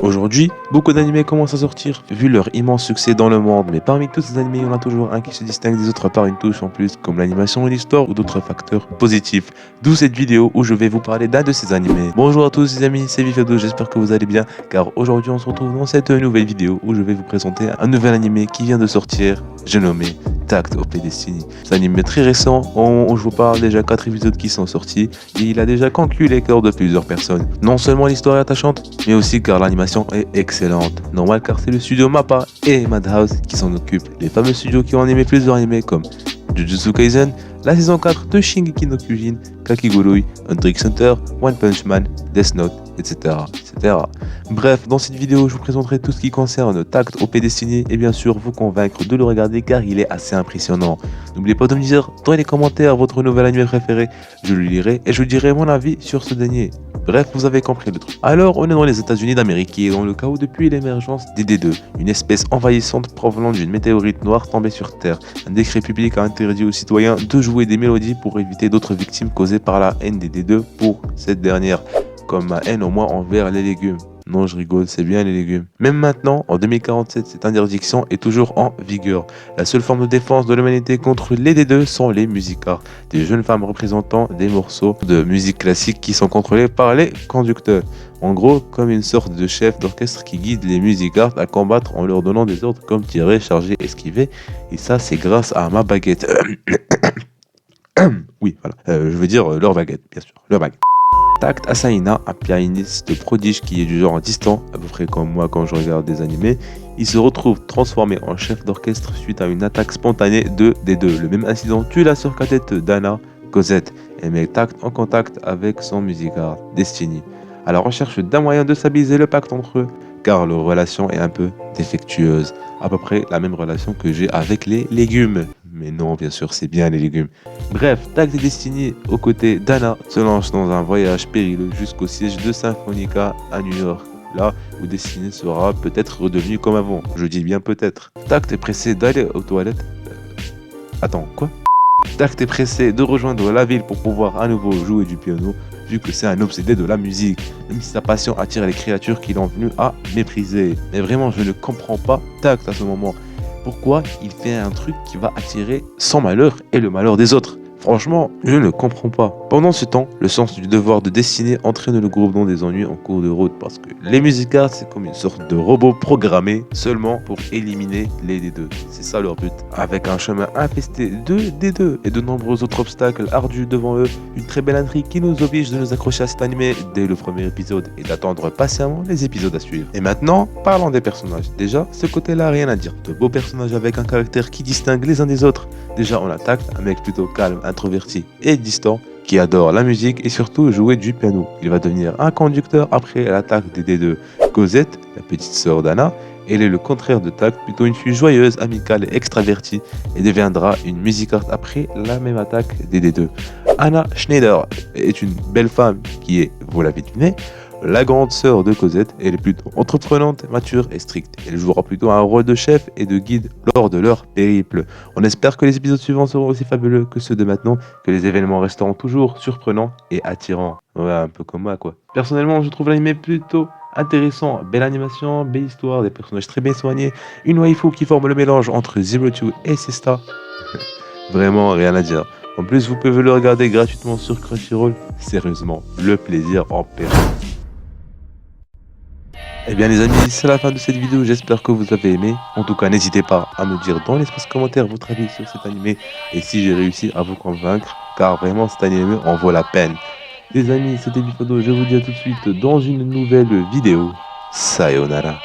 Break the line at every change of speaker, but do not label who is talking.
Aujourd'hui, beaucoup d'animés commencent à sortir, vu leur immense succès dans le monde, mais parmi tous ces animés, il y en a toujours un qui se distingue des autres par une touche en plus, comme l'animation et l'histoire ou d'autres facteurs positifs. D'où cette vidéo où je vais vous parler d'un de ces animés. Bonjour à tous les amis, c'est Vifado, j'espère que vous allez bien, car aujourd'hui on se retrouve dans cette nouvelle vidéo où je vais vous présenter un nouvel animé qui vient de sortir, j'ai nommé Takt OP Destiny. C'est un animé très récent, je vous parle déjà 4 épisodes qui sont sortis, et il a déjà conclu les cœurs de plusieurs personnes. Non seulement l'histoire est attachante, mais aussi car l'animation est excellente. Normal car c'est le studio Mappa et Madhouse qui s'en occupent. Les fameux studios qui ont animé plusieurs animés comme Jujutsu Kaisen, la saison 4 de Shingeki no Kyojin, Kakigurui, Hunter x Hunter, One Punch Man, Death Note, etc., etc. Bref, dans cette vidéo, je vous présenterai tout ce qui concerne Takt OP Destiny et bien sûr vous convaincre de le regarder car il est assez impressionnant. N'oubliez pas de me dire dans les commentaires votre nouvel anime préféré, je le lirai et je dirai mon avis sur ce dernier. Bref, vous avez compris le truc. Alors, on est dans les États-Unis d'Amérique qui est dans le chaos depuis l'émergence des D2, une espèce envahissante provenant d'une météorite noire tombée sur Terre. Un décret public a interdit aux citoyens de jouer des mélodies pour éviter d'autres victimes causées par la haine des D2 pour cette dernière, comme ma haine au moins envers les légumes. Non, je rigole, c'est bien les légumes. Même maintenant, en 2047, cette interdiction est toujours en vigueur. La seule forme de défense de l'humanité contre les D2 sont les musicards, des jeunes femmes représentant des morceaux de musique classique qui sont contrôlés par les conducteurs. En gros, comme une sorte de chef d'orchestre qui guide les musicards à combattre en leur donnant des ordres comme tirer, charger, esquiver. Et ça, c'est grâce à ma baguette. Oui, voilà. Je veux dire leur baguette, bien sûr. Leur baguette. Takt Asaina, un pianiste prodige qui est du genre distant, à peu près comme moi quand je regarde des animés, il se retrouve transformé en chef d'orchestre suite à une attaque spontanée de D2. Le même incident tue la sœur cadette d'Anna, Cosette, et met Takt en contact avec son musicard, Destiny, à la recherche d'un moyen de stabiliser le pacte entre eux, car leur relation est un peu défectueuse. À peu près la même relation que j'ai avec les légumes. Mais non, bien sûr, c'est bien les légumes. Bref, Takt et Destiny, aux côtés d'Anna, se lancent dans un voyage périlleux jusqu'au siège de Symphonica à New York. Là où Destiny sera peut-être redevenu comme avant. Je dis bien peut-être. Takt est pressé d'aller aux toilettes. Attends, quoi? Takt est pressé de rejoindre la ville pour pouvoir à nouveau jouer du piano, vu que c'est un obsédé de la musique, même si sa passion attire les créatures qu'il en venu à mépriser. Mais vraiment, je ne comprends pas Takt à ce moment. Pourquoi il fait un truc qui va attirer son malheur et le malheur des autres? Franchement, je ne comprends pas. Pendant ce temps, le sens du devoir de Destiny entraîne le groupe dans des ennuis en cours de route parce que les musicards, c'est comme une sorte de robot programmé seulement pour éliminer les D2. C'est ça leur but. Avec un chemin infesté de D2 et de nombreux autres obstacles ardus devant eux, une très belle intrigue qui nous oblige de nous accrocher à cet animé dès le premier épisode et d'attendre patiemment les épisodes à suivre. Et maintenant, parlons des personnages. Déjà, ce côté-là, rien à dire. De beaux personnages avec un caractère qui distingue les uns des autres. Déjà, on a Takt, un mec plutôt calme, introverti et distant, qui adore la musique et surtout jouer du piano. Il va devenir un conducteur après l'attaque des D2. Cosette, la petite sœur d'Anna, elle est le contraire de Takt, plutôt une fille joyeuse, amicale et extravertie, et deviendra une musicarde après la même attaque des D2. Anna Schneider est une belle femme qui est, vous l'avez deviné, la grande sœur de Cosette. Elle est plutôt entreprenante, mature et stricte. Elle jouera plutôt un rôle de chef et de guide lors de leur périple. On espère que les épisodes suivants seront aussi fabuleux que ceux de maintenant, que les événements resteront toujours surprenants et attirants. Ouais, un peu comme moi quoi. Personnellement, je trouve l'anime plutôt intéressant. Belle animation, belle histoire, des personnages très bien soignés, une waifu qui forme le mélange entre Zero Two et Sesta. Vraiment rien à dire. En plus, vous pouvez le regarder gratuitement sur Crunchyroll. Sérieusement, le plaisir en personne. Eh bien les amis, c'est la fin de cette vidéo, j'espère que vous avez aimé. En tout cas, n'hésitez pas à me dire dans l'espace commentaire votre avis sur cet animé et si j'ai réussi à vous convaincre, car vraiment cet animé en vaut la peine. Les amis, c'était Vifado, je vous dis à tout de suite dans une nouvelle vidéo. Sayonara.